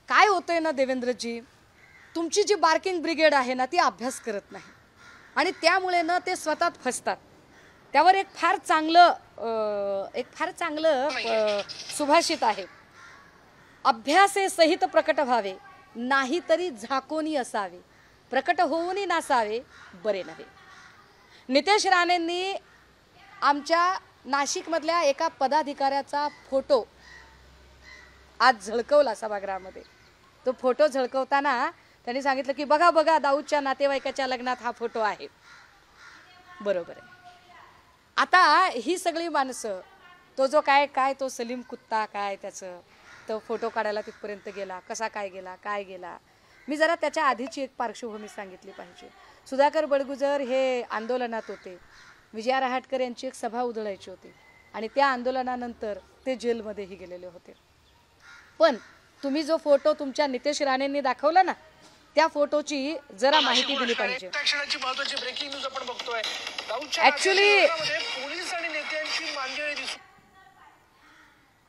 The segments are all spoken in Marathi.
काय होतंय ना देवेंद्रजी, तुमची जी बार्किंग ब्रिगेड आहे ना ती अभ्यास करत नाही आणि त्यामुळे ना ते स्वतः फसतात। त्यावर एक फार चांगलं सुभाषित आहे, अभ्यासे सहित प्रकट व्हावे, नाहीतरी झाकोनी असावे, प्रकट होऊनी नसावे बरे नव्हे। नितेश राणेंनी आमच्या नाशिकमधल्या एका पदाधिकाऱ्याचा फोटो आज झळकवला सभागृहामध्ये। तो फोटो झळकवताना त्यांनी सांगितलं की बघा बघा दाऊदच्या नातेवाईकाच्या लग्नात हा फोटो आहे। बरोबर आहे। आता ही सगळी माणसं, तो जो काय तो सलीम कुत्ता काय त्याचं, तो फोटो काढायला तिथपर्यंत गेला, कसा काय गेला, मी जरा त्याच्या आधीची एक पार्श्वभूमी सांगितली पाहिजे। सुधाकर बडगुजर हे आंदोलनात होते, विजया रहाटकर यांची एक सभा उधळायची होती आणि त्या आंदोलनानंतर ते जेलमध्येही गेलेले होते। पण तुम्ही जो फोटो तुमच्या नितेश राणेंनी दाखवला ना, त्या फोटोची जरा माहिती दिली पाहिजे। महत्त्वाची ब्रेकिंग न्यूज आपण बघतोय। ऍक्च्युली पोलीस आणि नेत्यांची मांदियाळी दिसू,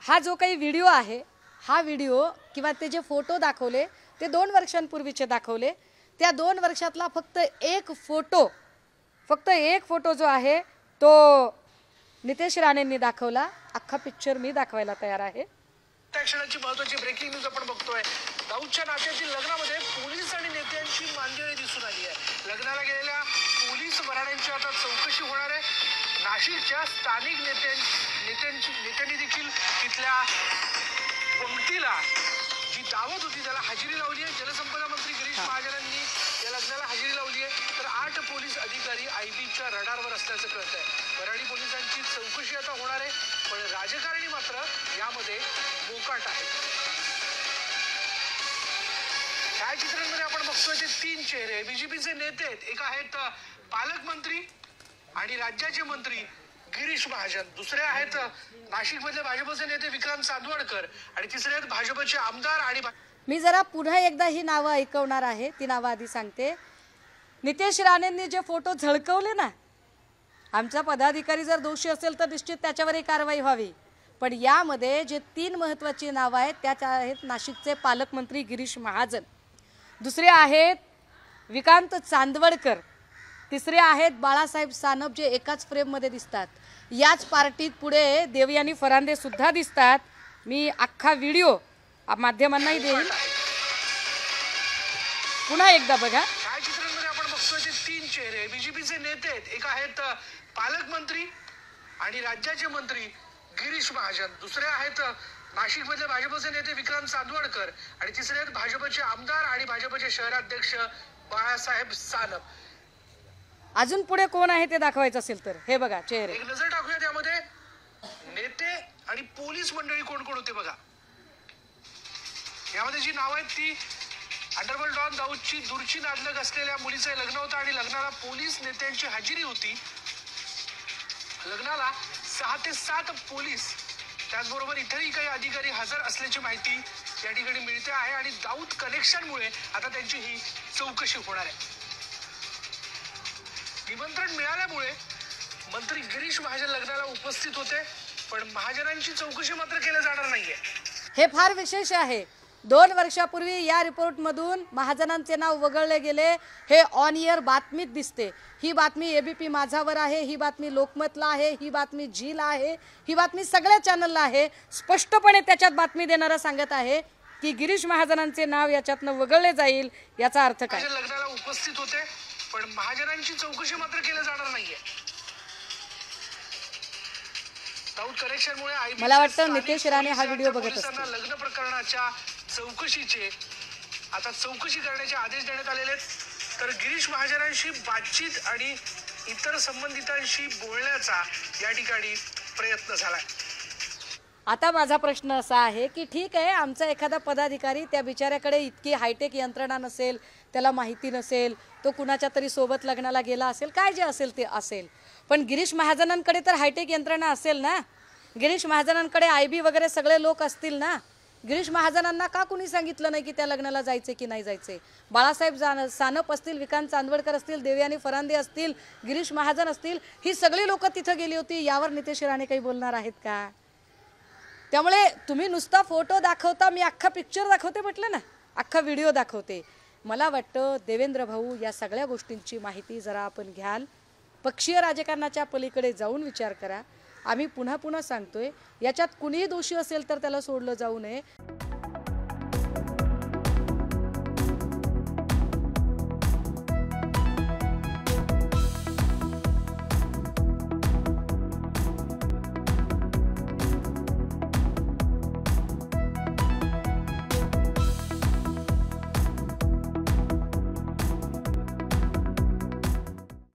हा जो काही व्हिडिओ आहे, हा व्हिडिओ किंवा ते जे फोटो दाखवले ते 2 वर्षांपूर्वीचे दाखवले। त्या 2 वर्षातला फक्त एक फोटो जो आहे तो नितेश राणेंनी दाखवला। अख्खा पिक्चर मी दाखवायला तयार आहे। क्षणाची महत्त्वाची ब्रेकिंग न्यूज आपण बघतोय। दाऊदच्या नात्यातील लग्नामध्ये पोलीस आणि नेत्यांची मांदियाळी दिसून आली आहे। लग्नाला गेलेल्या पोलीस वराड्यांची आता चौकशी होणार आहे। नाशिकच्या स्थानिक नेत्यांनी देखील तिथल्या पंक्तीला जी दावत होती त्याला हजेरी लावली आहे। जलसंपदा मंत्री गिरीश महाजनांनी या लग्नाला हजेरी लावली आहे, तर 8 पोलीस अधिकारी आयबीच्या रडारवर असल्याचं कळतंय। वराडी पोलिसांची चौकशी आता होणार आहे, पण राजकारणी मात्र यामध्ये बोकाट आहे। छायाचित्रांमध्ये आपण बघतोय ते 3 चेहरे बीजेपीचे नेते आहेत। एक आहेत पालकमंत्री आणि राज्याचे मंत्री गिरीश महाजन, दुसरे आहेत नाशिकमधले भाजपचे नेते विक्रांत चांदवडकर आणि तिसरे आहेत भाजपचे आमदार। आणि मी जरा पुन्हा एकदा ही नावं ऐकवणार आहे, ती नावं आधी सांगते। नितेश राणेंनी जे फोटो झळकवले ना, आमचा पदाधिकारी जर दोषी असेल तर निश्चित त्याच्यावरही कारवाई व्हावी, पण यामध्ये जे 3 महत्त्वाची नावं आहेत त्यात आहेत नाशिकचे पालकमंत्री गिरीश महाजन, दुसरे आहेत विक्रांत चांदवडकर, तिसरे आहेत बाळासाहेब सानप जे एकाच फ्रेममध्ये दिसतात। याच पार्टीत पुढे देवयानी फरांदे सुद्धा दिसतात। मी अख्खा व्हिडिओ माध्यमांनाही देईन, पुन्हा एकदा बघा। छायाचित्रांमध्ये आपण बघतोय ते 3 चेहरे बीजेपीचे नेते आहेत। एक आहेत पालकमंत्री आणि राज्याचे मंत्री गिरीश महाजन, दुसरे आहेत नाशिकमधले भाजपचे नेते विक्रांत चांदवडकर आणि तिसरे आहेत भाजपचे आमदार आणि भाजपचे शहराध्यक्ष बाळासाहेब सानप। अजून पुढे कोण आहे ते दाखवायचं असेल तर हे बघा चेहरे। एक नजर टाकूया त्यामध्ये नेते आणि पोलीस मंडळी कोण कोण होते बघा। यामध्ये जी नाव आहेत ती अंडरवर्ल्ड डॉन दाऊदची दूरची नातलग असलेल्या मुलीचं लग्न होतं आणि लग्नाला पोलीस नेत्यांची हजेरी होती। लग्नाला 6 ते 7 पोलीस त्याचबरोबर इतरही काही अधिकारी हजर असल्याची माहिती या ठिकाणी मिळते आहे आणि दाऊद कनेक्शनमुळे आता त्यांची ही चौकशी होणार आहे। निमंत्रण मिळाल्यामुळे मंत्री गिरीश महाजन लग्नाला उपस्थित होते, पण महाजनांची चौकशी मात्र केली जाणार नाहीये। हे फार विशेष आहे। 2 वर्षापूर्वी या रिपोर्टमधून महाजनांचे नाव वगळले गेले, हे ऑन एअर बातमीत दिसते। ही बातमी एबीपी माझावर आहे, ही बातमी लोकमतला आहे, ही बातमी झीला आहे, ही बातमी सगळ्या चॅनलला आहे। स्पष्टपणे त्याच्यात बातमी देणारा सांगत आहे की गिरीश महाजनांचे नाव याच्यातनं वगळले जाईल। याचा अर्थ काय? लग्नाला उपस्थित होते, पण महाजनांची चौकशी मात्र केली जाणार नाहीये। दाऊद कनेक्शनमुळे मला वाटतं नितेश राणे हा व्हिडिओ बघत असतील। लग्न प्रकरणाच्या चौकशीचे आता चौकशी करण्याचे आदेश देण्यात आलेले आहेत, तर गिरीश महाजनांशी बातचीत आणि इतर संबंधितांशी बोलण्याचा या ठिकाणी प्रयत्न झालाय। आता माझा प्रश्न असा आहे की ठीक आहे, आमचा एखादा पदाधिकारी त्या बिचाऱ्याकडे इतकी हायटेक यंत्रणा नसेल, त्याला माहिती नसेल, तो कुणाच्या तरी सोबत लग्नाला गेला असेल, काय जे असेल ते असेल, पण गिरीश महाजनांकडे तर हायटेक यंत्रणा असेल ना। गिरीश महाजनांकडे आयबी वगैरे सगळे लोक असतील ना। गिरीश महाजनांना का कुणी सांगितलं नाही की त्या लग्नाला जायचे की नाही जायचे? बाळासाहेब सानप असतील, विक्रांत चांदवडकर असतील, देवयानी फरांदे असतील, गिरीश महाजन असतील, ही सगळी लोक तिथे गेली होती, यावर नितेश राणे काही बोलणार आहेत का? त्यामुळे तुम्ही नुसता फोटो दाखवता, मी अख्खा पिक्चर दाखवते म्हटलं ना, अख्खा व्हिडिओ दाखवते. मला वाटतं देवेंद्र भाऊ या सगळ्या गोष्टींची माहिती जरा आपण घ्याल. पक्षीय राजकारणाच्या पलीकडे जाऊन विचार करा. आम्ही पुन्हा पुन्हा सांगतोय, याच्यात कुणीही दोषी असेल तर त्याला सोडलं जाऊ नये.